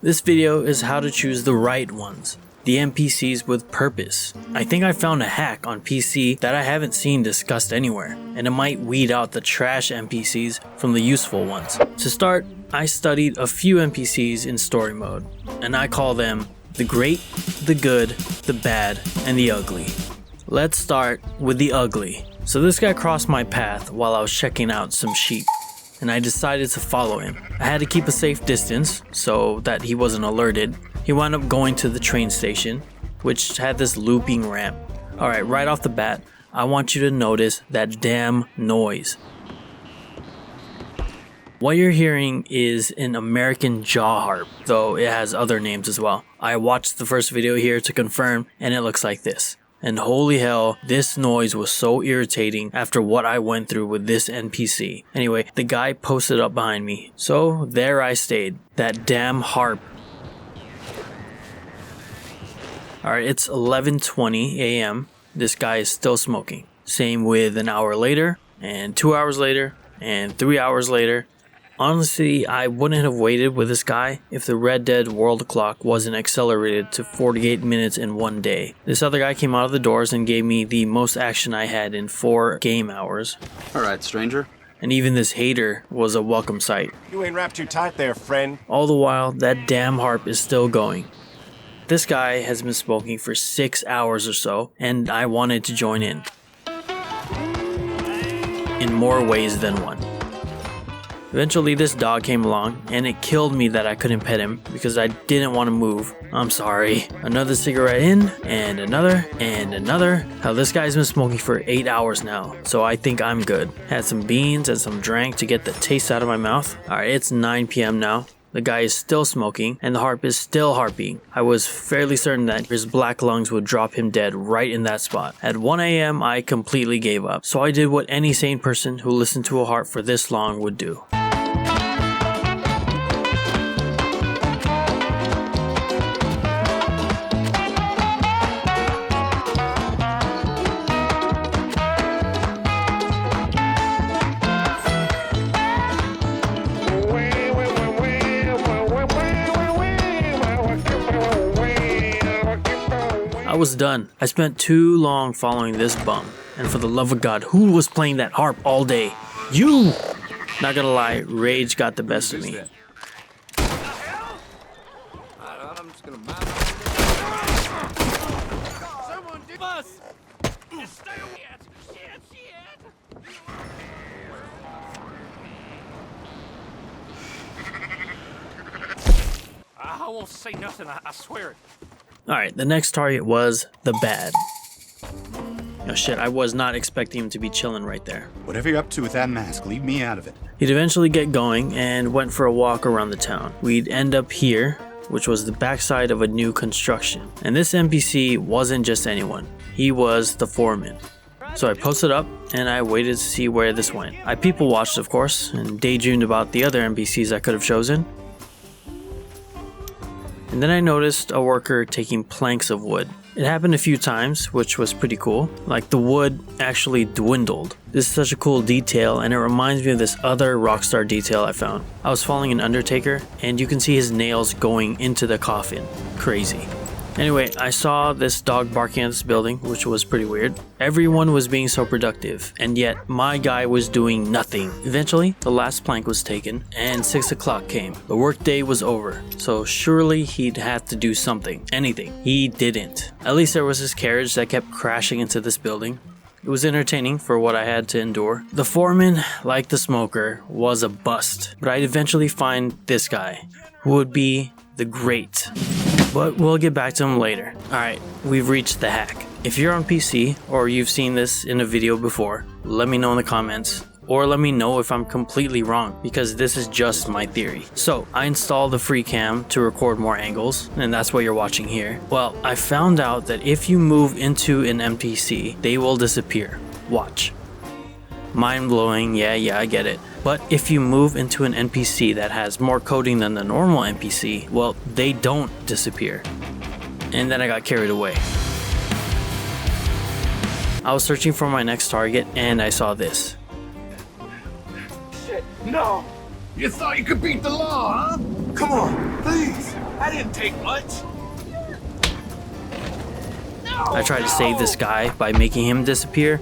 This video is how to choose the right ones, the NPCs with purpose. I think I found a hack on PC that I haven't seen discussed anywhere, and it might weed out the trash NPCs from the useful ones. To start, I studied a few NPCs in story mode, and I call them the great, the good, the bad, and the ugly. Let's start with the ugly. So this guy crossed my path while I was checking out some sheep, and I decided to follow him. I had to keep a safe distance so that he wasn't alerted. He wound up going to the train station, which had this looping ramp. Alright, right off the bat, I want you to notice that damn noise. What you're hearing is an American jaw harp, though it has other names as well. I watched the first video here to confirm, and it looks like this. And holy hell, this noise was so irritating after what I went through with this NPC. Anyway, the guy posted up behind me, so there I stayed. That damn harp. Alright, it's 11:20 a.m. This guy is still smoking. Same with an hour later, and 2 hours later, and 3 hours later. Honestly, I wouldn't have waited with this guy if the Red Dead world clock wasn't accelerated to 48 minutes in one day. This other guy came out of the doors and gave me the most action I had in 4 game hours. Alright, stranger. And even this hater was a welcome sight. You ain't wrapped too tight there, friend. All the while, that damn harp is still going. This guy has been smoking for 6 hours or so, and I wanted to join in more ways than one. Eventually this dog came along, and it killed me that I couldn't pet him because I didn't want to move. I'm sorry. Another cigarette in, and another, and another. Hell, this guy's been smoking for 8 hours now, so I think I'm good. Had some beans and some drink to get the taste out of my mouth. Alright, it's 9 p.m. now. The guy is still smoking, and the harp is still harping. I was fairly certain that his black lungs would drop him dead right in that spot. At 1 a.m. I completely gave up, so I did what any sane person who listened to a harp for this long would do. I was done. I spent too long following this bum. And for the love of God, who was playing that harp all day? You! Not gonna lie, rage got the best of me. I won't say nothing, I swear it. Alright, the next target was the bad. Oh shit, I was not expecting him to be chilling right there. Whatever you're up to with that mask, leave me out of it. He'd eventually get going and went for a walk around the town. We'd end up here, which was the backside of a new construction. And this NPC wasn't just anyone. He was the foreman. So I posted up and I waited to see where this went. I people watched, of course, and daydreamed about the other NPCs I could have chosen. And then I noticed a worker taking planks of wood. It happened a few times, which was pretty cool. Like the wood actually dwindled. This is such a cool detail, and it reminds me of this other Rockstar detail I found. I was following an undertaker, and you can see his nails going into the coffin. Crazy. Anyway, I saw this dog barking at this building, which was pretty weird. Everyone was being so productive, and yet my guy was doing nothing. Eventually, the last plank was taken, and 6 o'clock came. The workday was over, so surely he'd have to do something. Anything. He didn't. At least there was this carriage that kept crashing into this building. It was entertaining for what I had to endure. The foreman, like the smoker, was a bust, but I'd eventually find this guy, who would be the great. But we'll get back to him later. Alright, we've reached the hack. If you're on PC, or you've seen this in a video before, let me know in the comments. Or let me know if I'm completely wrong, because this is just my theory. So, I installed the free cam to record more angles, and that's what you're watching here. Well, I found out that if you move into an NPC, they will disappear. Watch. Mind blowing, yeah, I get it. But if you move into an NPC that has more coding than the normal NPC, well, they don't disappear. And then I got carried away. I was searching for my next target and I saw this. Shit, no! You thought you could beat the law, huh? Come on, please. didn't take much. I tried to save this guy by making him disappear,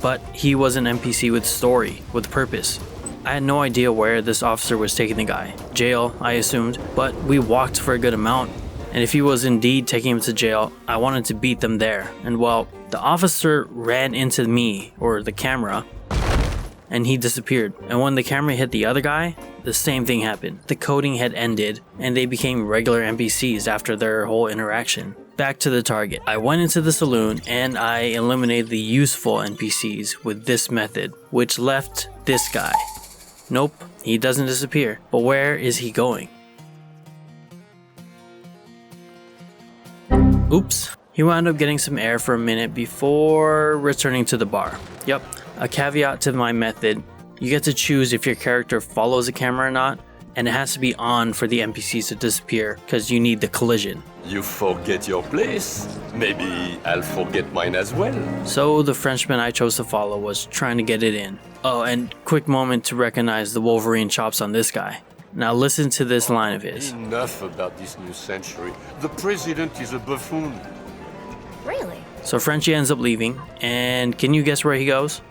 but he was an NPC with story, with purpose. I had no idea where this officer was taking the guy. Jail, I assumed, but we walked for a good amount. And if he was indeed taking him to jail, I wanted to beat them there. And well, the officer ran into me, or the camera, and he disappeared. And when the camera hit the other guy, the same thing happened. The coding had ended, and they became regular NPCs after their whole interaction. Back to the target. I went into the saloon and I eliminated the useful NPCs with this method, which left this guy. Nope, he doesn't disappear. But where is he going? Oops. He wound up getting some air for a minute before returning to the bar. Yep, a caveat to my method. You get to choose if your character follows the camera or not, and it has to be on for the NPCs to disappear because you need the collision. You forget your place? Maybe I'll forget mine as well. So the Frenchman I chose to follow was trying to get it in. Oh, and quick moment to recognize the Wolverine chops on this guy. Now listen to this line of his. Enough about this new century. The president is a buffoon. Really? So Frenchie ends up leaving, and can you guess where he goes?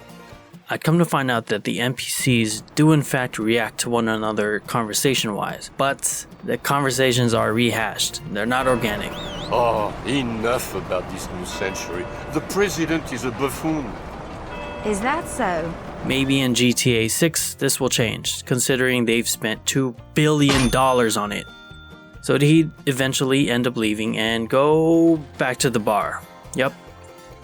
I'd come to find out that the NPCs do in fact react to one another conversation-wise, but the conversations are rehashed. They're not organic. Oh, enough about this new century. The president is a buffoon. Is that so? Maybe in GTA 6 this will change, considering they've spent $2 billion on it. So he'd eventually end up leaving and go back to the bar. Yep.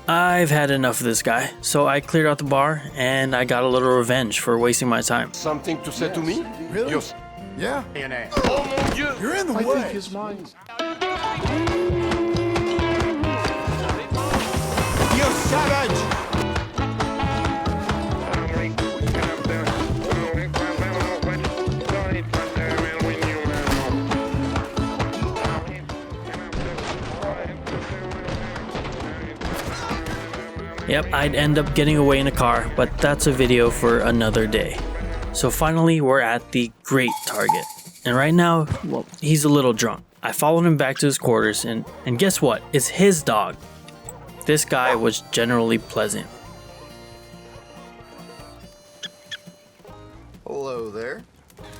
I've had enough of this guy, so I cleared out the bar and I got a little revenge for wasting my time. Something to say to me? Really? You're... Yeah. Oh mon Dieu! You're in the way. You savage! Yep, I'd end up getting away in a car, but that's a video for another day. So finally, we're at the great target. And right now, well, he's a little drunk. I followed him back to his quarters, and guess what? It's his dog. This guy was generally pleasant. Hello there.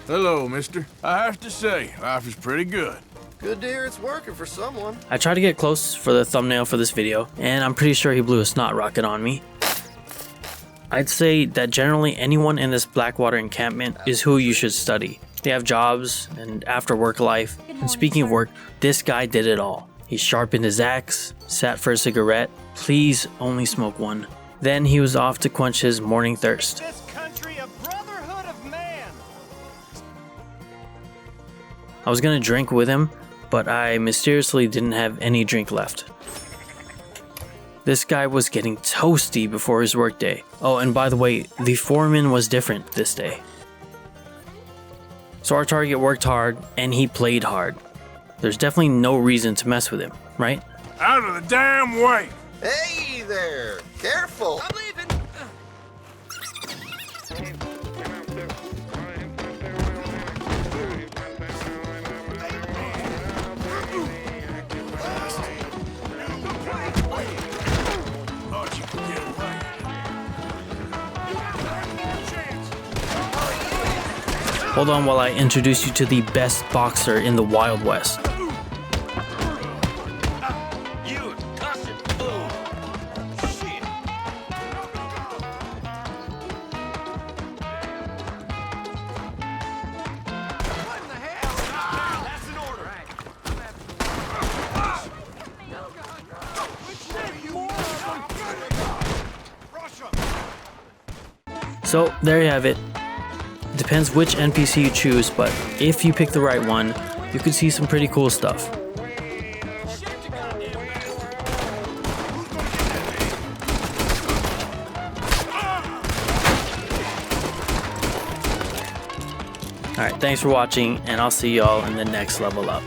Hello, mister. I have to say, life is pretty good. Good to hear it's working for someone. I tried to get close for the thumbnail for this video, and I'm pretty sure he blew a snot rocket on me. I'd say that generally anyone in this Blackwater encampment is who you should study. They have jobs and after work life, and speaking of work, this guy did it all. He sharpened his axe, sat for a cigarette, please only smoke one. Then he was off to quench his morning thirst. This country a brotherhood of man. I was gonna drink with him, but I mysteriously didn't have any drink left. This guy was getting toasty before his workday. Oh, and by the way, the foreman was different this day. So our target worked hard, and he played hard. There's definitely no reason to mess with him, right? Out of the damn way! Hey there! Careful! I'm leaving. Thought you could get away. Hold on while I introduce you to the best boxer in the Wild West. You cussing fool. Shit. What in the hell? That's an order. So there you have it. Depends which NPC you choose, but if you pick the right one, you can see some pretty cool stuff. Alright, thanks for watching, and I'll see y'all in the next level up.